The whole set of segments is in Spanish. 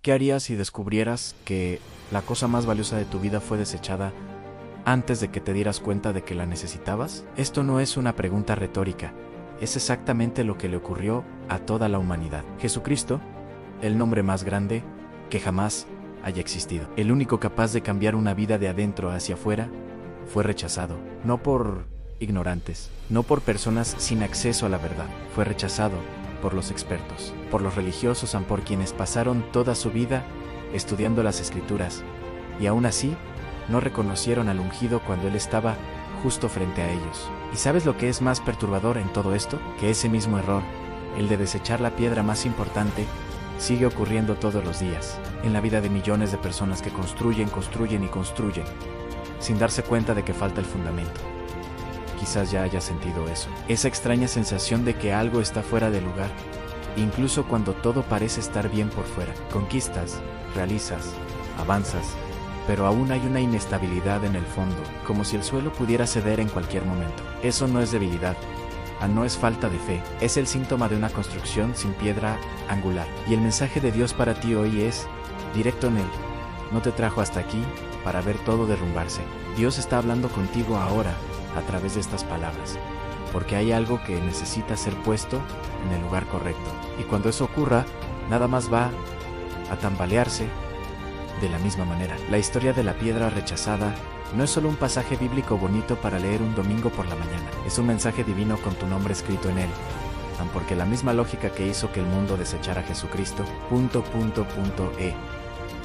¿Qué harías si descubrieras que la cosa más valiosa de tu vida fue desechada antes de que te dieras cuenta de que la necesitabas? Esto no es una pregunta retórica, es exactamente lo que le ocurrió a toda la humanidad. Jesucristo, el nombre más grande que jamás haya existido, el único capaz de cambiar una vida de adentro hacia afuera, fue rechazado, no por ignorantes, no por personas sin acceso a la verdad, fue rechazado por los expertos, por los religiosos, por quienes pasaron toda su vida estudiando las Escrituras, y aún así no reconocieron al ungido cuando él estaba justo frente a ellos. ¿Y sabes lo que es más perturbador en todo esto? Que ese mismo error, el de desechar la piedra más importante, sigue ocurriendo todos los días, en la vida de millones de personas que construyen, sin darse cuenta de que falta el fundamento. Quizás ya hayas sentido eso, esa extraña sensación de que algo está fuera de lugar, incluso cuando todo parece estar bien por fuera. Conquistas, realizas, avanzas, pero aún hay una inestabilidad en el fondo, como si el suelo pudiera ceder en cualquier momento. Eso no es debilidad, no es falta de fe, es el síntoma de una construcción sin piedra angular. Y el mensaje de Dios para ti hoy es directo en él. No te trajo hasta aquí para ver todo derrumbarse. Dios está hablando contigo ahora a través de estas palabras, porque hay algo que necesita ser puesto en el lugar correcto. Y cuando eso ocurra, nada más va a tambalearse de la misma manera. La historia de la piedra rechazada no es solo un pasaje bíblico bonito para leer un domingo por la mañana, es un mensaje divino con tu nombre escrito en él, porque la misma lógica que hizo que el mundo desechara a Jesucristo,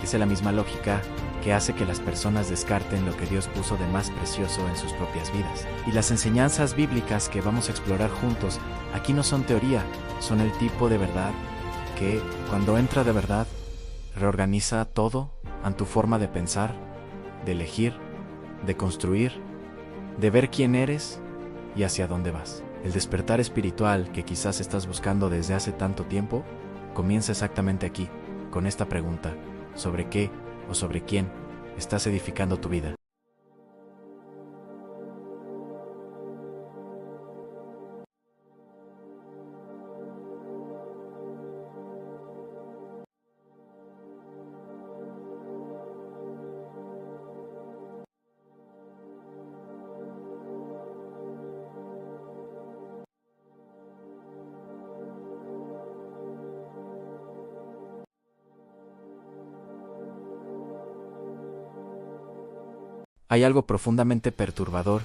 es la misma lógica que hace que las personas descarten lo que Dios puso de más precioso en sus propias vidas. Y las enseñanzas bíblicas que vamos a explorar juntos aquí no son teoría, son el tipo de verdad que, cuando entra de verdad, reorganiza todo en tu forma de pensar, de elegir, de construir, de ver quién eres y hacia dónde vas. El despertar espiritual que quizás estás buscando desde hace tanto tiempo comienza exactamente aquí, con esta pregunta: ¿sobre qué o sobre quién estás edificando tu vida? Hay algo profundamente perturbador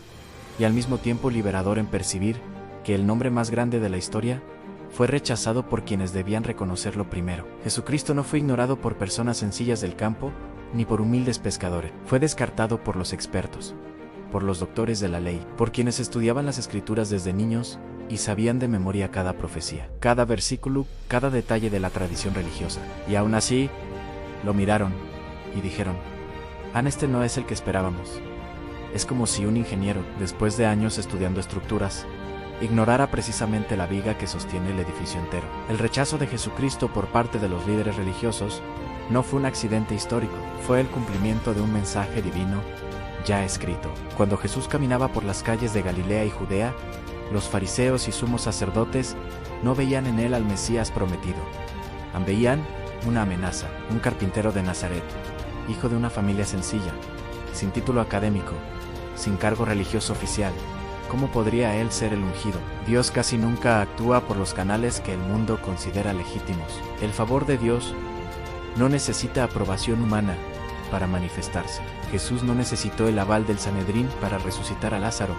y al mismo tiempo liberador en percibir que el nombre más grande de la historia fue rechazado por quienes debían reconocerlo primero. Jesucristo no fue ignorado por personas sencillas del campo ni por humildes pescadores. Fue descartado por los expertos, por los doctores de la ley, por quienes estudiaban las Escrituras desde niños y sabían de memoria cada profecía, cada versículo, cada detalle de la tradición religiosa. Y aún así, lo miraron y dijeron: este no es el que esperábamos. Es como si un ingeniero, después de años estudiando estructuras, ignorara precisamente la viga que sostiene el edificio entero. El rechazo de Jesucristo por parte de los líderes religiosos no fue un accidente histórico, fue el cumplimiento de un mensaje divino ya escrito. Cuando Jesús caminaba por las calles de Galilea y Judea, los fariseos y sumos sacerdotes no veían en él al Mesías prometido. Veían una amenaza, un carpintero de Nazaret, hijo de una familia sencilla, sin título académico, sin cargo religioso oficial. ¿Cómo podría él ser el ungido? Dios casi nunca actúa por los canales que el mundo considera legítimos. El favor de Dios no necesita aprobación humana para manifestarse. Jesús no necesitó el aval del Sanedrín para resucitar a Lázaro,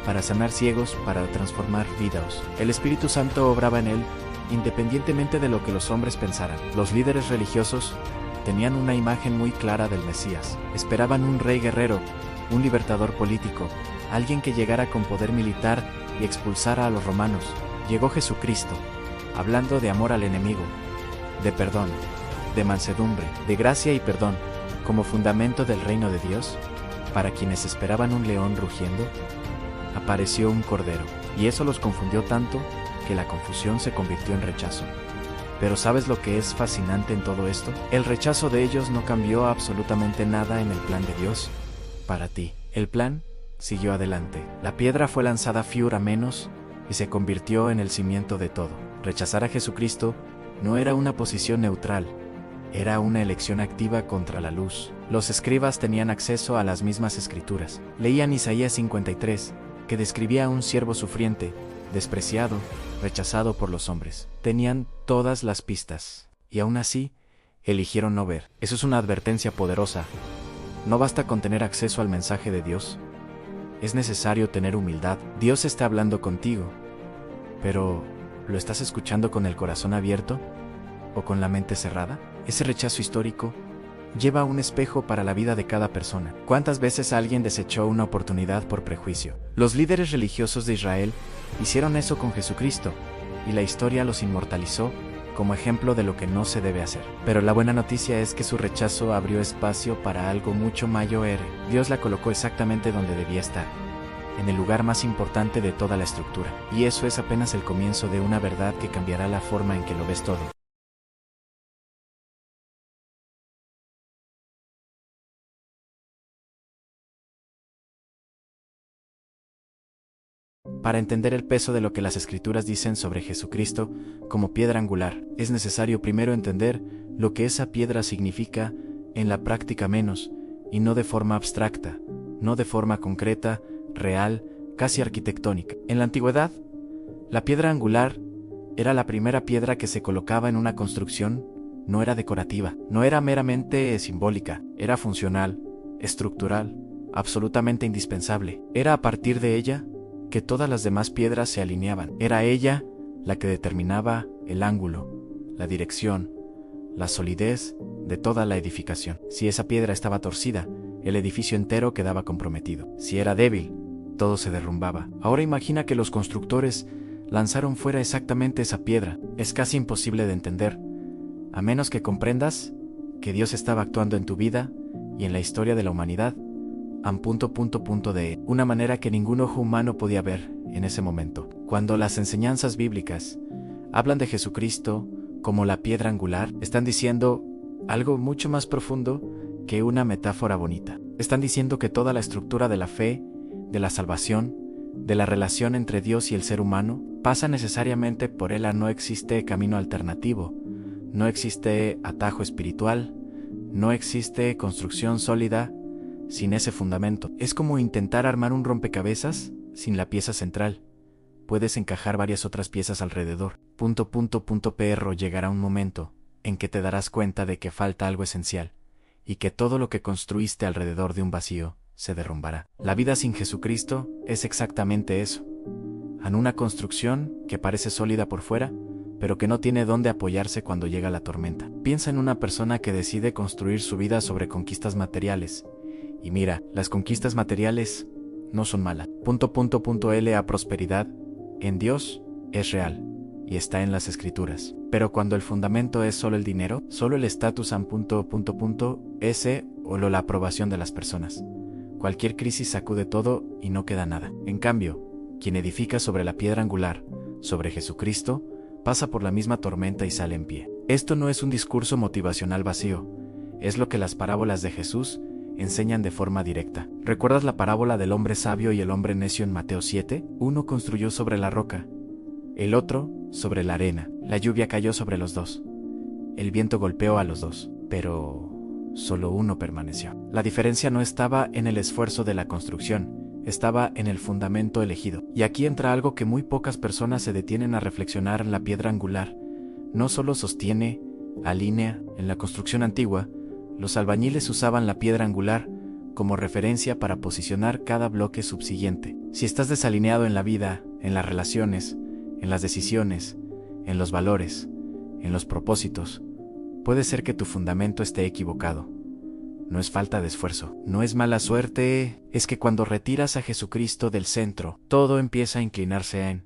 para sanar ciegos, para transformar vidas. El Espíritu Santo obraba en él independientemente de lo que los hombres pensaran. Los líderes religiosos tenían una imagen muy clara del Mesías. Esperaban un rey guerrero, un libertador político, alguien que llegara con poder militar y expulsara a los romanos. Llegó Jesucristo, hablando de amor al enemigo, de perdón, de mansedumbre, de gracia y perdón, como fundamento del reino de Dios. Para quienes esperaban un león rugiendo, apareció un cordero, y eso los confundió tanto que la confusión se convirtió en rechazo. Pero ¿sabes lo que es fascinante en todo esto? El rechazo de ellos no cambió absolutamente nada en el plan de Dios para ti. El plan siguió adelante. La piedra fue lanzada fiura menos y se convirtió en el cimiento de todo. Rechazar a Jesucristo no era una posición neutral, Era una elección activa contra la luz. Los escribas tenían acceso a las mismas escrituras. Leían Isaías 53, que describía a un siervo sufriente, despreciado, rechazado por los hombres. Tenían todas las pistas, y aún así, eligieron no ver. Eso es una advertencia poderosa. No basta con tener acceso al mensaje de Dios. Es necesario tener humildad. Dios está hablando contigo, pero ¿lo estás escuchando con el corazón abierto o con la mente cerrada? Ese rechazo histórico lleva un espejo para la vida de cada persona. ¿Cuántas veces alguien desechó una oportunidad por prejuicio? Los líderes religiosos de Israel hicieron eso con Jesucristo, y la historia los inmortalizó como ejemplo de lo que no se debe hacer. Pero la buena noticia es que su rechazo abrió espacio para algo mucho mayor. Dios la colocó exactamente donde debía estar, en el lugar más importante de toda la estructura. Y eso es apenas el comienzo de una verdad que cambiará la forma en que lo ves todo. Para entender el peso de lo que las Escrituras dicen sobre Jesucristo como piedra angular, es necesario primero entender lo que esa piedra significa en la práctica menos, y no de forma abstracta, no de forma concreta, real, casi arquitectónica. En la antigüedad, la piedra angular era la primera piedra que se colocaba en una construcción. No era decorativa, no era meramente simbólica, era funcional, estructural, absolutamente indispensable. Era a partir de ella que todas las demás piedras se alineaban. Era ella la que determinaba el ángulo, la dirección, la solidez de toda la edificación. Si esa piedra estaba torcida, el edificio entero quedaba comprometido. Si era débil, todo se derrumbaba. Ahora imagina que los constructores lanzaron fuera exactamente esa piedra. Es casi imposible de entender, a menos que comprendas que Dios estaba actuando en tu vida y en la historia de la humanidad de una manera que ningún ojo humano podía ver en ese momento. Cuando las enseñanzas bíblicas hablan de Jesucristo como la piedra angular, están diciendo algo mucho más profundo que una metáfora bonita. Están diciendo que toda la estructura de la fe, de la salvación, de la relación entre Dios y el ser humano, pasa necesariamente por él. No existe camino alternativo, no existe atajo espiritual, no existe construcción sólida sin ese fundamento. Es como intentar armar un rompecabezas sin la pieza central. Puedes encajar varias otras piezas alrededor. Pero llegará un momento en que te darás cuenta de que falta algo esencial, y que todo lo que construiste alrededor de un vacío se derrumbará. La vida sin Jesucristo es exactamente eso. En una construcción que parece sólida por fuera, pero que no tiene dónde apoyarse cuando llega la tormenta. Piensa en una persona que decide construir su vida sobre conquistas materiales. Y mira, las conquistas materiales no son malas. La prosperidad en Dios es real y está en las Escrituras. Pero cuando el fundamento es solo el dinero, solo el estatus o la aprobación de las personas, cualquier crisis sacude todo y no queda nada. En cambio, quien edifica sobre la piedra angular, sobre Jesucristo, pasa por la misma tormenta y sale en pie. Esto no es un discurso motivacional vacío, es lo que las parábolas de Jesús enseñan de forma directa. ¿Recuerdas la parábola del hombre sabio y el hombre necio en Mateo 7? Uno construyó sobre la roca, el otro sobre la arena. La lluvia cayó sobre los dos. El viento golpeó a los dos, pero solo uno permaneció. La diferencia no estaba en el esfuerzo de la construcción, estaba en el fundamento elegido. Y aquí entra algo que muy pocas personas se detienen a reflexionar. La piedra angular no solo sostiene, alinea. En la construcción antigua, los albañiles usaban la piedra angular como referencia para posicionar cada bloque subsiguiente. Si estás desalineado en la vida, en las relaciones, en las decisiones, en los valores, en los propósitos, puede ser que tu fundamento esté equivocado. No es falta de esfuerzo, no es mala suerte, es que cuando retiras a Jesucristo del centro, todo empieza a inclinarse en,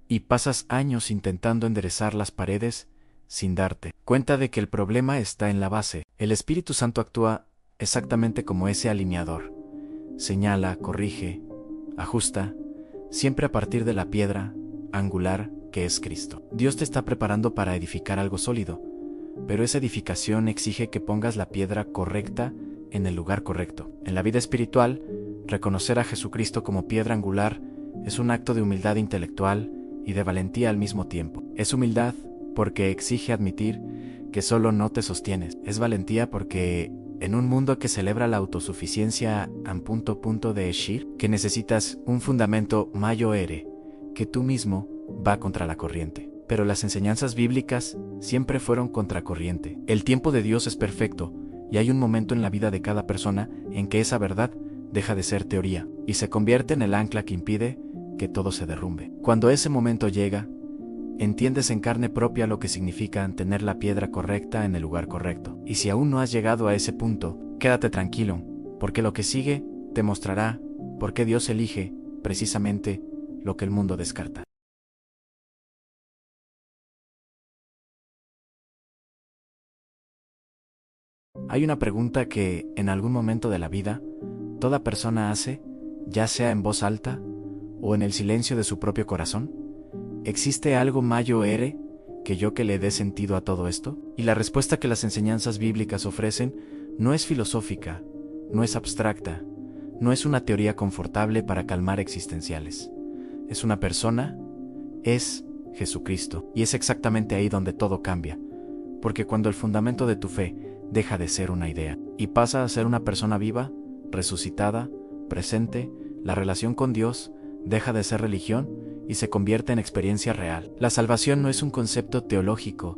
y pasas años intentando enderezar las paredes sin darte cuenta de que el problema está en la base. El Espíritu Santo actúa exactamente como ese alineador. Señala, corrige, ajusta, siempre a partir de la piedra angular que es Cristo. Dios te está preparando para edificar algo sólido, pero esa edificación exige que pongas la piedra correcta en el lugar correcto. En la vida espiritual, reconocer a Jesucristo como piedra angular es un acto de humildad intelectual y de valentía al mismo tiempo. Es humildad porque exige admitir que solo no te sostienes. Es valentía porque en un mundo que celebra la autosuficiencia de Eshir, que necesitas un fundamento mayor que tú mismo va contra la corriente. Pero las enseñanzas bíblicas siempre fueron contracorriente. El tiempo de Dios es perfecto y hay un momento en la vida de cada persona en que esa verdad deja de ser teoría y se convierte en el ancla que impide que todo se derrumbe. Cuando ese momento llega, entiendes en carne propia lo que significa tener la piedra correcta en el lugar correcto. Y si aún no has llegado a ese punto, quédate tranquilo, porque lo que sigue te mostrará por qué Dios elige precisamente lo que el mundo descarta. Hay una pregunta que, en algún momento de la vida, toda persona hace, ya sea en voz alta o en el silencio de su propio corazón. ¿Existe algo mayor que yo que le dé sentido a todo esto? Y la respuesta que las enseñanzas bíblicas ofrecen no es filosófica, no es abstracta, no es una teoría confortable para calmar existenciales. Es una persona, es Jesucristo. Y es exactamente ahí donde todo cambia, porque cuando el fundamento de tu fe deja de ser una idea y pasa a ser una persona viva, resucitada, presente, la relación con Dios deja de ser religión y se convierte en experiencia real. La salvación no es un concepto teológico,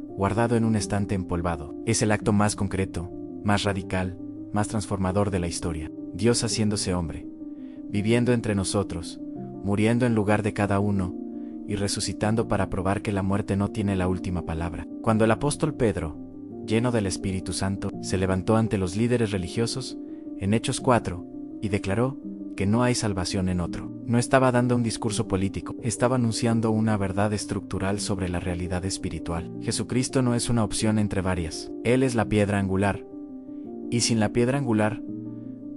guardado en un estante empolvado. Es el acto más concreto, más radical, más transformador de la historia. Dios haciéndose hombre, viviendo entre nosotros, muriendo en lugar de cada uno y resucitando para probar que la muerte no tiene la última palabra. Cuando el apóstol Pedro, lleno del Espíritu Santo, se levantó ante los líderes religiosos en Hechos 4 y declaró que no hay salvación en otro. No estaba dando un discurso político, estaba anunciando una verdad estructural sobre la realidad espiritual. Jesucristo no es una opción entre varias. Él es la piedra angular. Y sin la piedra angular,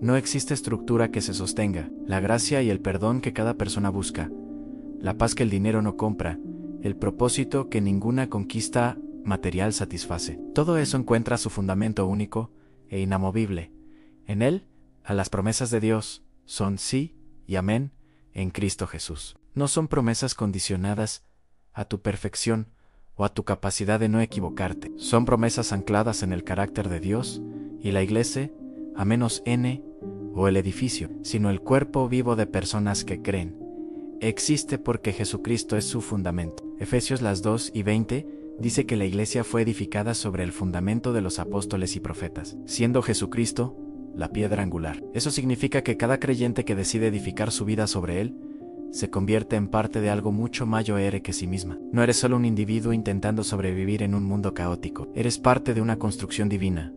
no existe estructura que se sostenga. La gracia y el perdón que cada persona busca, la paz que el dinero no compra, el propósito que ninguna conquista material satisface. Todo eso encuentra su fundamento único e inamovible. En él, a las promesas de Dios son sí y amén en Cristo Jesús. No son promesas condicionadas a tu perfección o a tu capacidad de no equivocarte. Son promesas ancladas en el carácter de Dios y la iglesia, a menos N o el edificio, sino el cuerpo vivo de personas que creen. Existe porque Jesucristo es su fundamento. Efesios 2:20 dice que la iglesia fue edificada sobre el fundamento de los apóstoles y profetas, siendo Jesucristo la piedra angular. Eso significa que cada creyente que decide edificar su vida sobre él, se convierte en parte de algo mucho mayor que sí misma. No eres solo un individuo intentando sobrevivir en un mundo caótico. Eres parte de una construcción divina,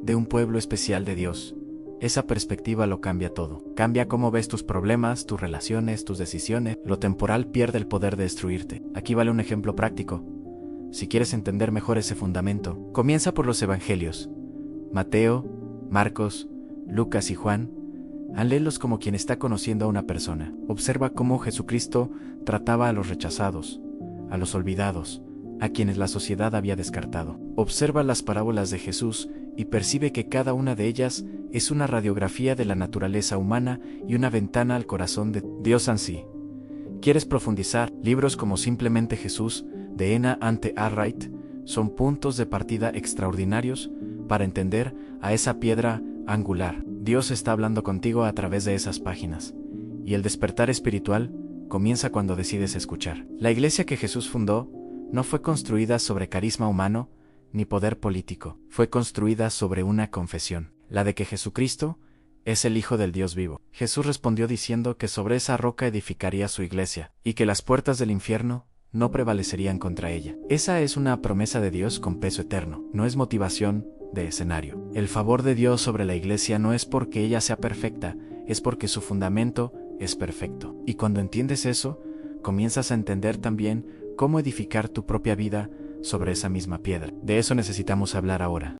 de un pueblo especial de Dios. Esa perspectiva lo cambia todo. Cambia cómo ves tus problemas, tus relaciones, tus decisiones. Lo temporal pierde el poder de destruirte. Aquí vale un ejemplo práctico. Si quieres entender mejor ese fundamento, comienza por los evangelios. Mateo, Marcos, Lucas y Juan. Léelos como quien está conociendo a una persona. Observa cómo Jesucristo trataba a los rechazados, a los olvidados, a quienes la sociedad había descartado. Observa las parábolas de Jesús y percibe que cada una de ellas es una radiografía de la naturaleza humana y una ventana al corazón de Dios en sí. ¿Quieres profundizar? Libros como Simplemente Jesús, de Ena Ante Arwright, son puntos de partida extraordinarios para entender a esa piedra angular. Dios está hablando contigo a través de esas páginas, y el despertar espiritual comienza cuando decides escuchar. La iglesia que Jesús fundó no fue construida sobre carisma humano ni poder político, fue construida sobre una confesión, la de que Jesucristo es el Hijo del Dios vivo. Jesús respondió diciendo que sobre esa roca edificaría su iglesia, y que las puertas del infierno no prevalecerían contra ella. Esa es una promesa de Dios con peso eterno, no es motivación de escenario. El favor de Dios sobre la iglesia no es porque ella sea perfecta, es porque su fundamento es perfecto. Y cuando entiendes eso, comienzas a entender también cómo edificar tu propia vida sobre esa misma piedra. De eso necesitamos hablar ahora.